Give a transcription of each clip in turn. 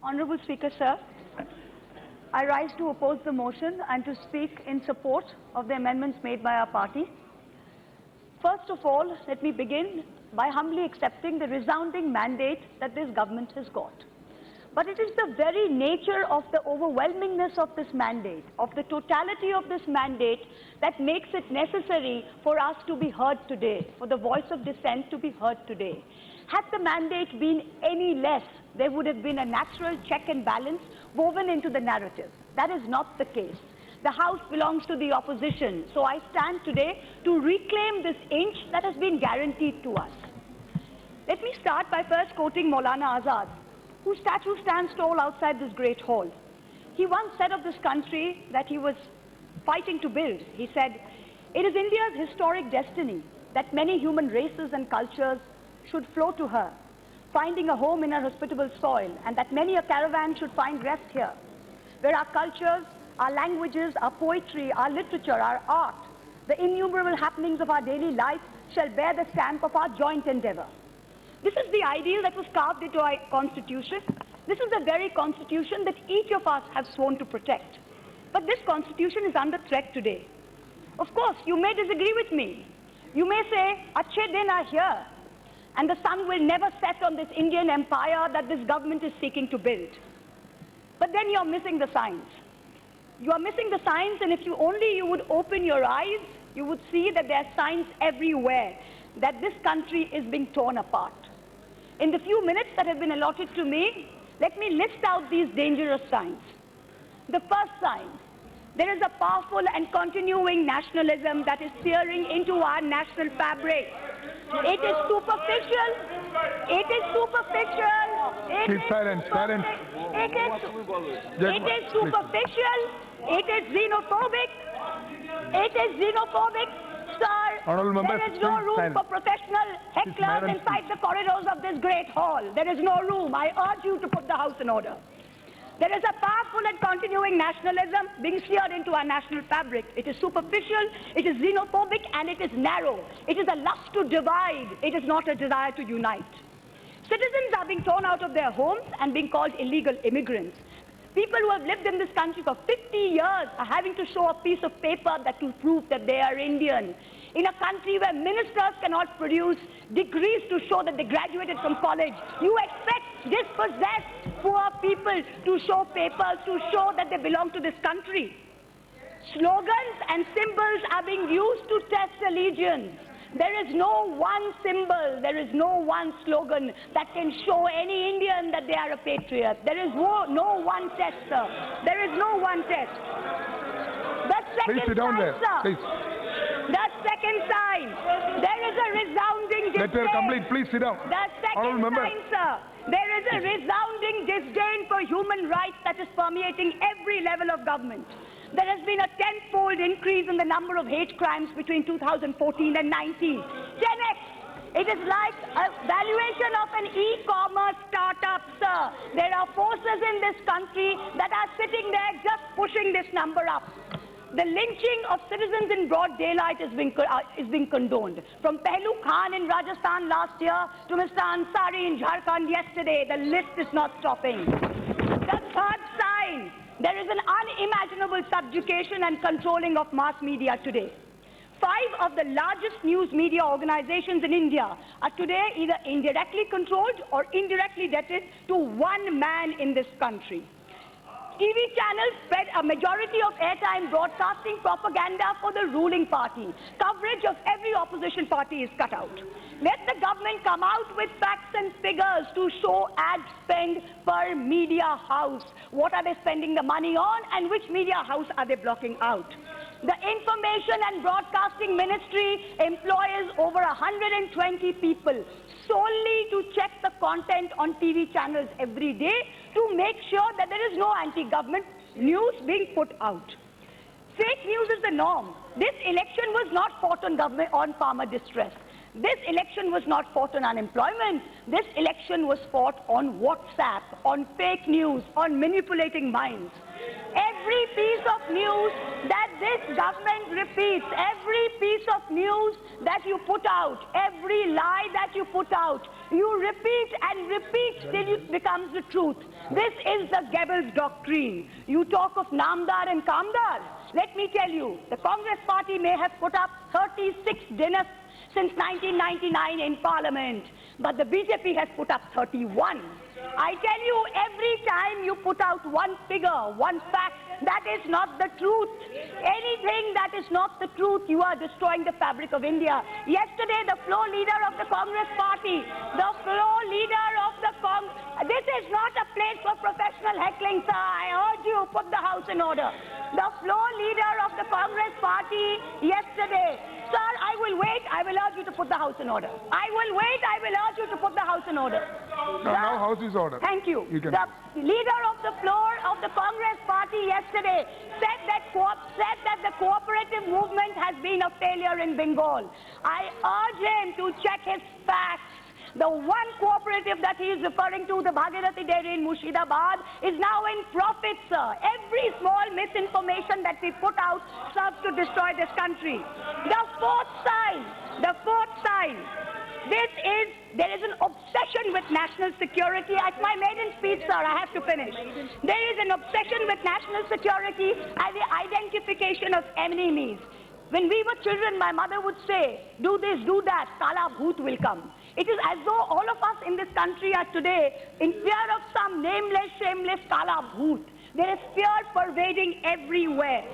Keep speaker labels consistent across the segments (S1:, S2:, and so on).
S1: Honourable Speaker, sir, I rise to oppose the motion and to speak in support of the amendments made by our party. First of all, let me begin by humbly accepting the resounding mandate that this government has got. But it is the very nature of the overwhelmingness of this mandate, of the totality of this mandate, that makes it necessary for us to be heard today, for the voice of dissent to be heard today. Had the mandate been any less, there would have been a natural check and balance woven into the narrative. That is not the case. The House belongs to the opposition, so I stand today to reclaim this inch that has been guaranteed to us. Let me start by first quoting Maulana Azad, whose statue stands tall outside this great hall. He once said of this country that he was fighting to build. He said, "It is India's historic destiny that many human races and cultures should flow to her, finding a home in her hospitable soil, and that many a caravan should find rest here, where our cultures, our languages, our poetry, our literature, our art, the innumerable happenings of our daily life shall bear the stamp of our joint endeavor." This is the ideal that was carved into our constitution. This is the very constitution that each of us have sworn to protect. But this constitution is under threat today. Of course, you may disagree with me. You may say, "Achhe din are here, and the sun will never set on this Indian empire that this government is seeking to build." But then you're missing the signs. You are missing the signs, and if you would open your eyes, you would see that there are signs everywhere that this country is being torn apart. In the few minutes that have been allotted to me, let me list out these dangerous signs. The first sign: there is a powerful and continuing nationalism that is searing into our national fabric. It is superficial. It is superficial. It is superficial. It is xenophobic. It is xenophobic. Sir, there is no room for professional hecklers inside the corridors of this great hall. There is no room. I urge you to put the House in order. There is a powerful and continuing nationalism being seared into our national fabric. It is superficial, it is xenophobic, and it is narrow. It is a lust to divide. It is not a desire to unite. Citizens are being torn out of their homes and being called illegal immigrants. People who have lived in this country for 50 years are having to show a piece of paper that will prove that they are Indian. In a country where ministers cannot produce degrees to show that they graduated from college, you expect dispossessed poor people to show papers to show that they belong to this country. Slogans and symbols are being used to test allegiance. There is no one symbol, there is no one slogan that can show any Indian that they are a patriot. There is no one test, sir. There is no one test. The second
S2: Please sit down there. Please.
S1: The second sign, there is a resounding disdain.
S2: Let her complete. Please sit down.
S1: The second sign, sir, there is a resounding disdain for human rights that is permeating every level of government. There has been a tenfold increase in the number of hate crimes between 2014 and 19. 10x. It is like a valuation of an e-commerce startup, sir. There are forces in this country that are sitting there just pushing this number up. The lynching of citizens in broad daylight is being condoned. From Pehlu Khan in Rajasthan last year to Mr. Ansari in Jharkhand yesterday, the list is not stopping. The third sign: there is an unimaginable subjugation and controlling of mass media today. 5 of the largest news media organizations in India are today either indirectly controlled or indirectly debted to one man in this country. TV channels spread a majority of airtime broadcasting propaganda for the ruling party. Coverage of every opposition party is cut out. Let the government come out with facts and figures to show ad spend per media house. What are they spending the money on, and which media house are they blocking out? The Information and Broadcasting Ministry employs over 120 people solely to check the content on TV channels every day to make sure that there is no anti-government news being put out. Fake news is the norm. This election was not fought on farmer distress. This election was not fought on unemployment. This election was fought on WhatsApp, on fake news, on manipulating minds. every piece of news that this government repeats, every piece of news that you put out, every lie that you put out, you repeat and repeat till it becomes the truth. This is the Goebbels doctrine. You talk of Namdar and Kamdar. Let me tell you, the Congress party may have put up 36 dinners since 1999 in Parliament, but the BJP has put up 31. I tell you, every time you put out one figure, one fact, that is not the truth. Anything that is not the truth, you are destroying the fabric of India. Yesterday, the floor leader of the Congress party, this is not a place for professional heckling, sir. I urge you, put the house in order. The floor leader of the Congress party yesterday, sir, I will wait, I will urge you to put the house in order. I will wait, I will urge you to put the house in order.
S2: Now house is order.
S1: Thank you. The leader of the floor of the Congress party yesterday said that the cooperative movement has been a failure in Bengal. I urge him to check his facts. The one cooperative that he is referring to, the Bhagirathi Dairy in Murshidabad, is now in profit, sir. Every small misinformation that we put out serves to destroy this country. The fourth sign, there is an obsession with national security. At my maiden speech, sir, I have to finish. There is an obsession with national security and the identification of enemies. When we were children, my mother would say, do this, do that, Kala Bhoot will come. It is as though all of us in this country are today in fear of some nameless, shameless Kala Bhoot. There is fear pervading everywhere.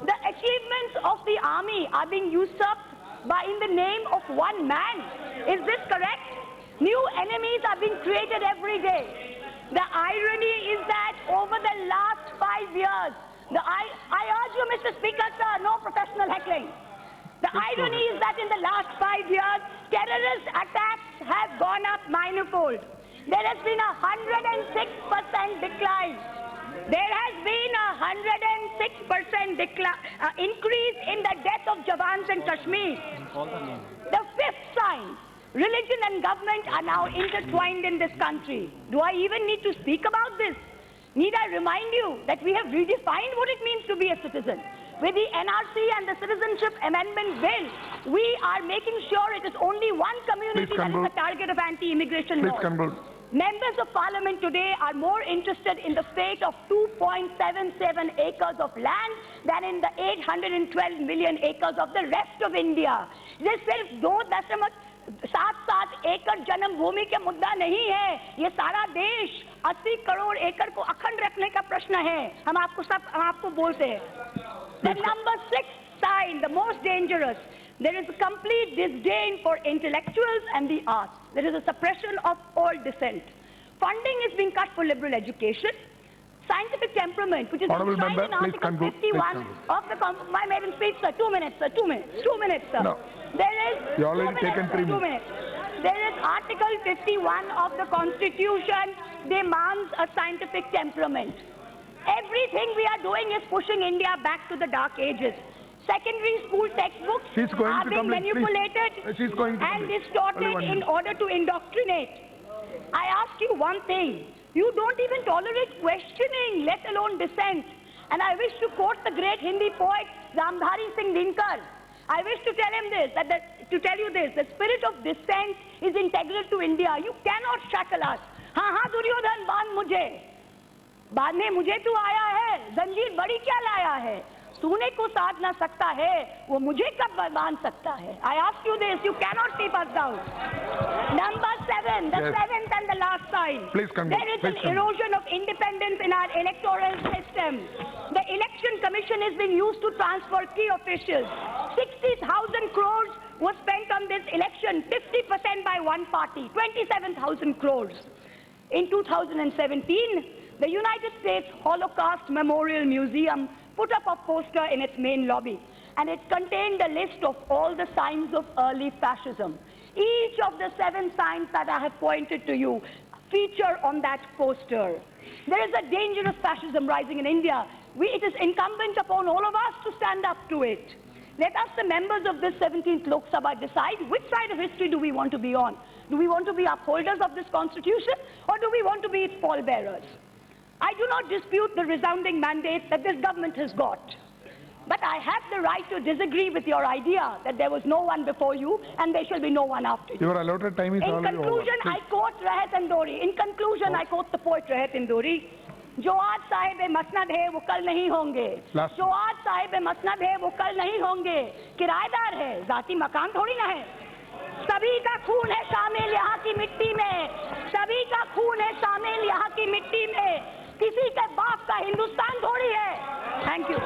S1: The achievements of the army are being usurped in the name of one man. Is this correct? New enemies are being created every day. The irony is that over the last 5 years, I urge you, Mr. Speaker, sir, no professional heckling. The irony is that in the last 5 years, terrorist attacks have gone up manifold. There has been a 106% decline. There has been a 106% increase in the death of Jawans in Kashmir. The fifth sign, religion and government are now intertwined in this country. Do I even need to speak about this? Need I remind you that we have redefined what it means to be a citizen? With the NRC and the Citizenship Amendment Bill, we are making sure it is only one community that is the target of anti-immigration laws. Members of Parliament today are more interested in the fate of 2.77 acres of land than in the 812 million acres of the rest of India. This सिर्फ 2.7 एकड़ जन्म भूमि के मुद्दा नहीं है, ये सारा देश 80 करोड़ एकड़ को अखंड रखने का प्रश्न है. हम आपको बोलते हैं. The number 6 sign, the most dangerous, there is a complete disdain for intellectuals and the arts. There is a suppression of all dissent. Funding is being cut for liberal education. Scientific temperament, which is enshrined in Article 51 of the my maiden speech, sir. 2 minutes, sir. 2 minutes. 2 minutes, sir.
S2: No.
S1: There is
S2: you already taken 3 minutes.
S1: 2 minutes. There is Article 51 of the Constitution demands a scientific temperament. Everything we are doing is pushing India back to the dark ages. Secondary school textbooks are being manipulated and distorted in order to indoctrinate. I ask you one thing. You don't even tolerate questioning, let alone dissent. And I wish to quote the great Hindi poet Ramdhari Singh Dinkar. I wish to tell him this, the spirit of dissent is integral to India. You cannot shackle us. हाँ दुर्योधन बांधने मुझे तू आया है, जंजीर बड़ी क्या लाया है, तूने को साध ना सकता है, वो मुझे कब बांध सकता है. I ask you this, you cannot keep us down. Number 7, the seventh and the last sign. There is an erosion of independence in our electoral system. The election commission is being used to transfer key officials. 60,000 crores was spent on this election, 50% by one party, 27,000 crores. In 2017, the United States Holocaust Memorial Museum put up a poster in its main lobby, and it contained a list of all the signs of early fascism. Each of the 7 signs that I have pointed to you feature on that poster. There is a dangerous fascism rising in India. It is incumbent upon all of us to stand up to it. Let us, the members of this 17th Lok Sabha, decide which side of history do we want to be on. Do we want to be upholders of this constitution, or do we want to be its pallbearers? I do not dispute the resounding mandate that this government has got. But I have the right to disagree with your idea that there was no one before you and there shall be no one after you.
S2: Your allotted time is
S1: In
S2: already
S1: conclusion,
S2: over.
S1: I quote Rahat Indori. In conclusion, I quote the poet Rahat Indori. जो आज साहिब मसनद है वो कल नहीं होंगे, जो आज साहिब मसनद है वो कल नहीं होंगे, किराएदार है जाती मकान थोड़ी ना है, सभी का खून है शामिल यहाँ की मिट्टी में, सभी का खून है शामिल यहाँ की मिट्टी में, किसी के बाप का हिंदुस्तान थोड़ी है। Thank you.